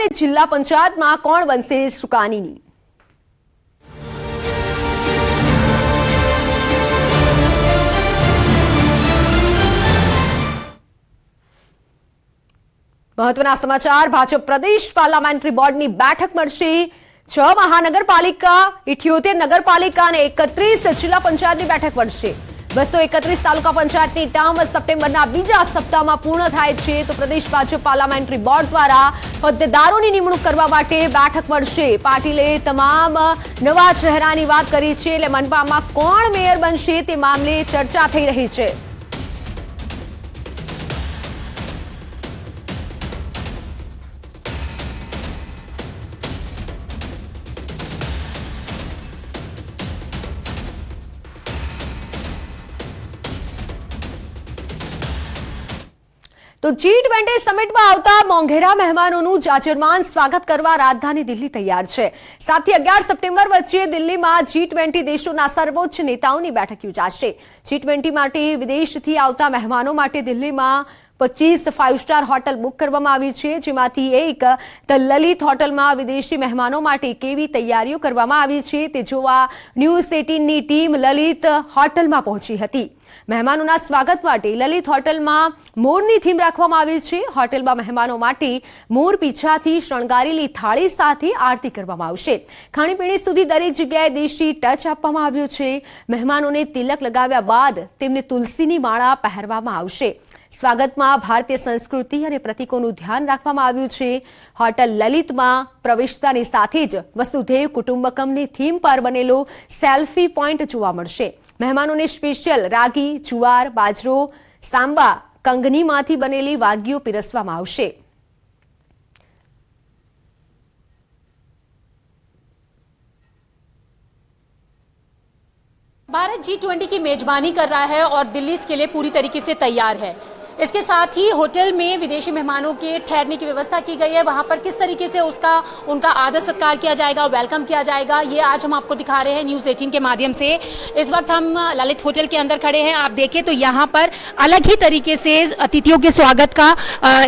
અને જિલ્લા પંચાયતમાં કોણ બનશે સુકાનીની? મહત્વના સમાચાર. ભાજપ પ્રદેશ પાર્લામેન્ટરી બોર્ડની બેઠક મળશે. 6 મહાનગરપાલિકા, 78 નગરપાલિકા અને 31 જિલ્લા પંચાયતની બેઠક મળશે. 231 તાલુકા પંચાયતની ટર્મ સપ્ટેમ્બરના બીજા સપ્તાહમાં પૂર્ણ થાય છે. તો પ્રદેશ ભાજપ પાર્લામેન્ટરી બોર્ડ દ્વારા હોદ્દેદારોની નિમણૂક કરવા માટે બેઠક મળશે. પાટીલે તમામ નવા ચહેરાની વાત કરી છે. એટલે મનપામાં કોણ મેયર બનશે તે મામલે ચર્ચા થઈ રહી છે. તો G20 સમિટમાં આવતા મોંઘેરા મહેમાનોનું જાજરમાન સ્વાગત કરવા રાજધાની દિલ્હી તૈયાર છે. 7 થી 11 સપ્ટેમ્બર વચ્ચે દિલ્હીમાં G20 દેશોના સર્વોચ્ચ નેતાઓની બેઠક યોજાશે. G20 માટે વિદેશથી આવતા મહેમાનો માટે દિલ્હીમાં 25 5-સ્ટાર હોટલ બુક કરવામાં આવી છે, જેમાંથી એક ધ લલિત હોટલમાં વિદેશી મહેમાનો માટે કેવી તૈયારીઓ કરવામાં આવી છે તે જોવા ન્યૂઝ 18ની ટીમ લલિત હોટલમાં પહોંચી હતી. મહેમાનોના સ્વાગત માટે લલિત હોટલમાં મોરની થીમ રાખવામાં આવી છે. હોટલમાં મહેમાનો માટે મોર પીછાથી શણગારેલી થાળી સાથે આરતી કરવામાં આવશે. ખાણીપીણી સુધી દરેક જગ્યાએ દેશી ટચ આપવામાં આવ્યો છે. મહેમાનોને તિલક લગાવ્યા બાદ તેમને તુલસીની માળા પહેરવામાં આવશે. સ્વાગતમાં ભારતીય સંસ્કૃતિ અને પ્રતીકોનું ધ્યાન રાખવામાં આવ્યું છે. હોટલ લલિતમાં પ્રવેશતાની સાથે જ વસુધૈવ કુટુંબકમની થીમ પર બનેલો સેલ્ફી પોઈન્ટ જોવા મળશે. મહેમાનોને સ્પેશિયલ રાગી, જુવાર, બાજરો, સાંબા, કંગનીમાંથી બનેલી વાનગીઓ પીરસવામાં આવશે. भारत G20 की मेजबानी कर रहा है और दिल्ली इसके लिए पूरी तरीके से तैयार है. इसके साथ ही होटल में विदेशी मेहमानों के ठहरने की व्यवस्था की गई है. वहां पर किस तरीके से उनका आदर सत्कार किया जाएगा, वेलकम किया जाएगा, ये आज हम आपको दिखा रहे हैं न्यूज़ 18 के माध्यम से. इस वक्त हम ललित होटल के अंदर खड़े हैं. आप देखें तो यहाँ पर अलग ही तरीके से अतिथियों के स्वागत का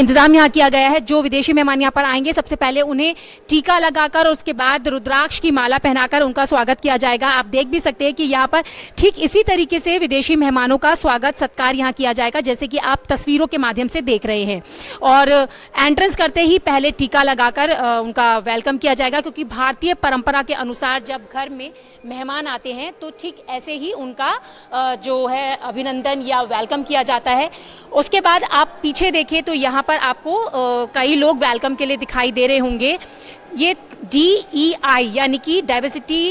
इंतजाम यहाँ किया गया है. जो विदेशी मेहमान यहाँ पर आएंगे सबसे पहले उन्हें टीका लगाकर और उसके बाद रुद्राक्ष की माला पहनाकर उनका स्वागत किया जाएगा. आप देख भी सकते हैं कि यहाँ पर ठीक इसी तरीके से विदेशी मेहमानों का स्वागत सत्कार यहाँ किया जाएगा, जैसे कि आप तस्वीरों के माध्यम से देख रहे हैं. और एंट्रेंस करते ही पहले टीका लगाकर उनका वेलकम किया जाएगा, क्योंकि भारतीय परंपरा के अनुसार जब घर में मेहमान आते हैं तो ठीक ऐसे ही उनका जो है अभिनंदन या वेलकम किया जाता है. उसके बाद आप पीछे देखें तो यहाँ पर आपको कई लोग वेलकम के लिए दिखाई दे रहे होंगे. ये DEI यानी कि डाइवर्सिटी,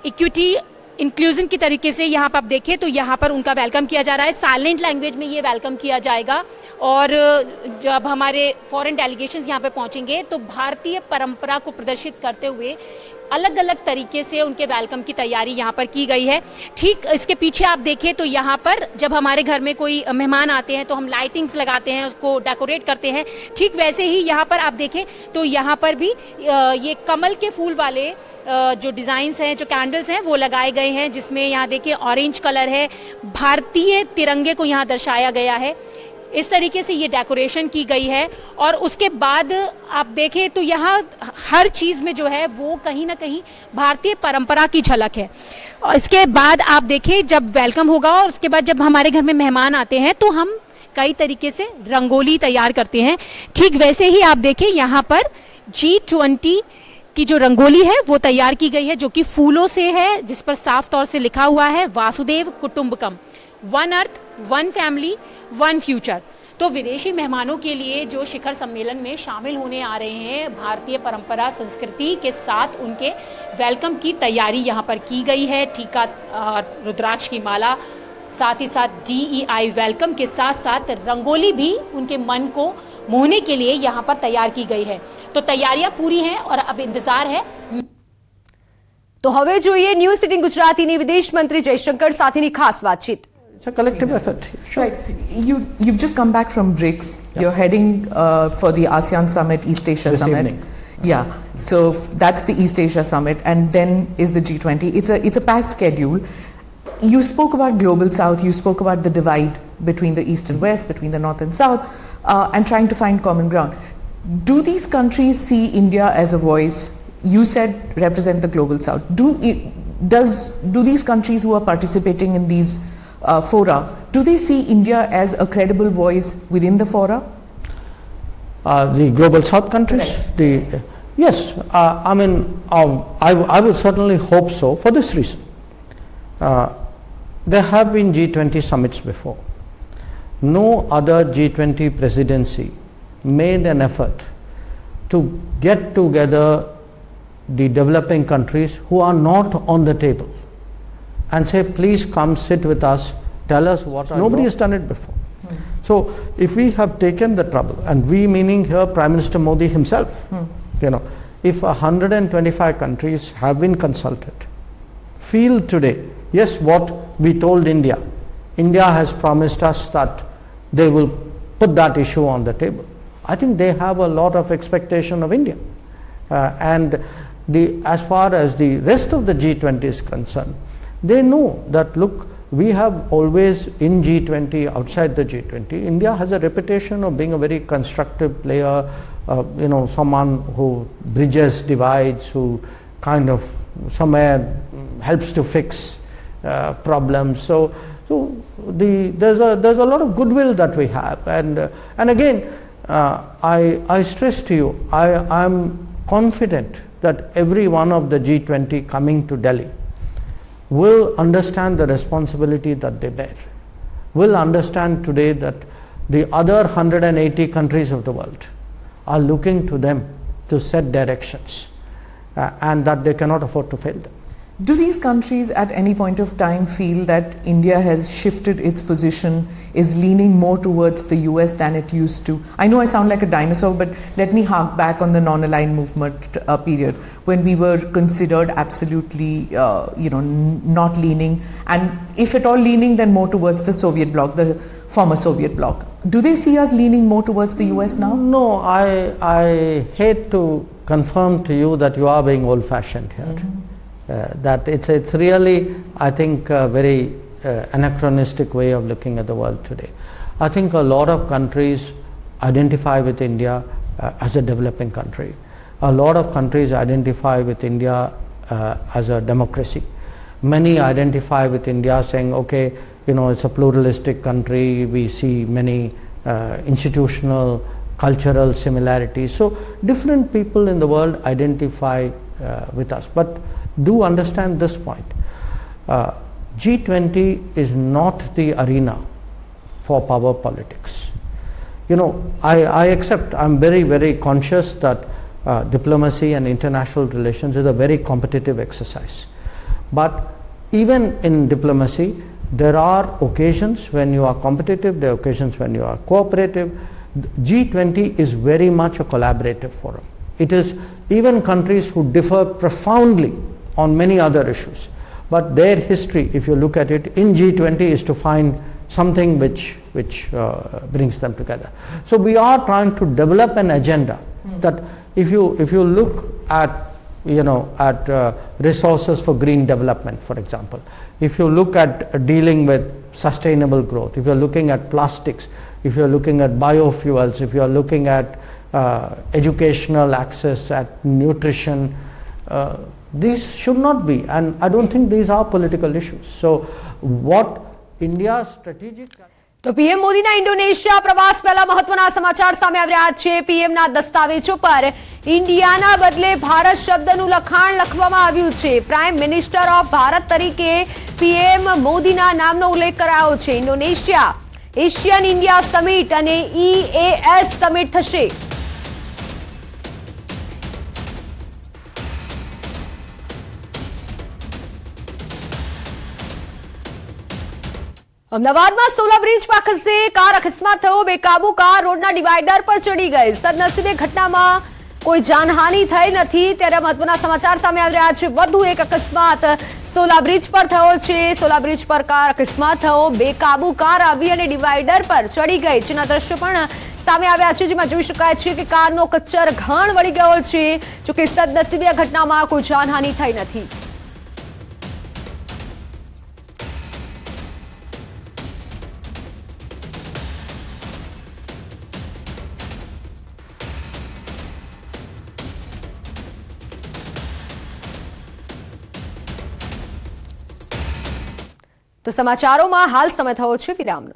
इक्विटी, इंक्लूजन की तरीके से यहाँ पर आप देखें तो यहाँ पर उनका वेलकम किया जा रहा है. साइलेंट लैंग्वेज में ये वेलकम किया जाएगा. और जब हमारे फॉरेन डेलीगेशंस यहाँ पे पहुँचेंगे तो भारतीय परंपरा को प्रदर्शित करते हुए अलग अलग तरीके से उनके वेलकम की तैयारी यहाँ पर की गई है. ठीक इसके पीछे आप देखें तो यहाँ पर जब हमारे घर में कोई मेहमान आते हैं तो हम लाइटिंग्स लगाते हैं, उसको डेकोरेट करते हैं. ठीक वैसे ही यहाँ पर आप देखें तो यहाँ पर भी ये कमल के फूल वाले जो डिज़ाइंस हैं, जो कैंडल्स हैं वो लगाए गए हैं, जिसमें यहाँ देखिए ऑरेंज कलर है, भारतीय तिरंगे को यहाँ दर्शाया गया है. इस तरीके से ये डेकोरेशन की गई है. और उसके बाद आप देखें तो यहाँ हर चीज़ में जो है वो कहीं ना कहीं भारतीय परंपरा की झलक है. और इसके बाद आप देखें जब वेलकम होगा और उसके बाद जब हमारे घर में मेहमान आते हैं तो हम कई तरीके से रंगोली तैयार करते हैं. ठीक वैसे ही आप देखें यहाँ पर G20 की जो रंगोली है वो तैयार की गई है, जो कि फूलों से है, जिस पर साफ तौर से लिखा हुआ है वासुदेव कुटुंबकम, one earth, one family, one future. तो विदेशी मेहमानों के लिए जो शिखर सम्मेलन में शामिल होने आ रहे हैं, भारतीय परंपरा संस्कृति के साथ उनके वेलकम की तैयारी यहाँ पर की गई है. टीका, रुद्राक्ष की माला, साथ ही साथ DEI वेलकम के साथ साथ रंगोली भी उनके मन को मोहने के लिए यहाँ पर तैयार की गई है. तो तैयारियां पूरी हैं और अब इंतजार है. તો હવે જોઈએ ન્યૂઝ 18 ગુજરાતીની વિદેશ મંત્રી જયશંકર સાથેની ખાસ વાતચીત. It's a collective effort. Sure. Right. You've just come back from BRICS. Yeah. You're heading for the ASEAN Summit, East Asia This Summit. evening. Yeah. So that's the East Asia Summit, and then is the G20. It's a packed schedule. You spoke about Global South. You spoke about the divide between the East and West, between the North and South, and trying to find common ground. Do these countries see India as a voice? You said represent the global south. Do these countries who are participating in these fora, do they see India as a credible voice within the fora? The global south countries? Correct. Yes, I mean, I would certainly hope so for this reason. There have been G20 summits before. No other G20 presidency made an effort to get together the developing countries who are not on the table and say, please come sit with us, tell us what are nobody has done it before. So if we have taken the trouble, and we meaning here Prime Minister Modi himself, you know, if 125 countries have been consulted, feel today, yes, what we told India has promised us that they will put that issue on the table. I think they have a lot of expectation of India. And as far as the rest of the G20 is concerned, they know that, look, we have always in G20, outside the G20, India has a reputation of being a very constructive player, you know, someone who bridges divides, who kind of somewhere helps to fix problems. So there's a lot of goodwill that we have, and again, I stress to you, I'm confident that every one of the G20 coming to Delhi will understand the responsibility that they bear, will understand today that the other 180 countries of the world are looking to them to set directions, and that they cannot afford to fail them. Do these countries at any point of time feel that India has shifted its position, is leaning more towards the US than it used to? I know I sound like a dinosaur, but let me hark back on the non-aligned movement period when we were considered absolutely, not leaning, and if at all leaning, then more towards the Soviet bloc, the former Soviet bloc. Do they see us leaning more towards the US now? No, I hate to confirm to you that you are being old-fashioned here. That it's really, I think, a very anachronistic way of looking at the world today. I think a lot of countries identify with India as a developing country. A lot of countries identify with India as a democracy. Many identify with India saying, okay, you know, it's a pluralistic country, we see many institutional, cultural similarities. So different people in the world identify with us. But do understand this point. G20 is not the arena for power politics. You know, I accept, I'm very, very conscious that diplomacy and international relations is a very competitive exercise. But even in diplomacy, there are occasions when you are competitive, there are occasions when you are cooperative. G20 is very much a collaborative forum. It is even countries who differ profoundly on many other issues, but their history, if you look at it, in G20 is to find something which brings them together. So we are trying to develop an agenda that if you look at, you know, at resources for green development, for example, if you look at dealing with sustainable growth, if you're looking at plastics, if you're looking at biofuels, if you're looking at educational access, at nutrition, these should not be, and I don't think these are political issues. So what India's strategic... તો PM મોદીના Indonesia પ્રવાસ પહેલા મહત્વના સમાચાર સામે આવ્યા છે. પીએમના દસ્તાવેજો પર ઇન્ડિયાના બદલે ભારત શબ્દનું લખાણ લખવામાં આવ્યું છે. પ્રાઇમ મિનિસ્ટર ઓફ ભારત તરીકે પીએમ મોદીના નામનો ઉલ્લેખ કરાયો છે. ઇન્ડોનેશિયા એશિયન ઇન્ડિયા સમિટ અને EAS સમિટ થશે. અમદાવાદમાં સોલા બ્રિજ પાસે કાર અકસ્માત થયો. બેકાબુ કાર રોડના ડિવાઈડર પર ચડી ગઈ. સદનસીબે ઘટનામાં કોઈ જાનહાનિ થઈ નથી. ત્યારે મહત્વના સમાચાર સામે આવી રહ્યા છે. વધુ એક અકસ્માત સોલા બ્રિજ પર થયો છે. સોલા બ્રિજ પર કાર અકસ્માત થયો. બેકાબુ કાર આવી અને ડિવાઈડર પર ચડી ગઈ, જેના દ્રશ્યો પણ સામે આવ્યા છે, જેમાં જોઈ શકાય છે કે કારનો કચ્ચર ઘાણ વળી ગયો છે. જોકે સદનસીબે આ ઘટનામાં કોઈ જાનહાનિ થઈ નથી. તો સમાચારોમાં હાલ સમય થયો છે વિરામનો।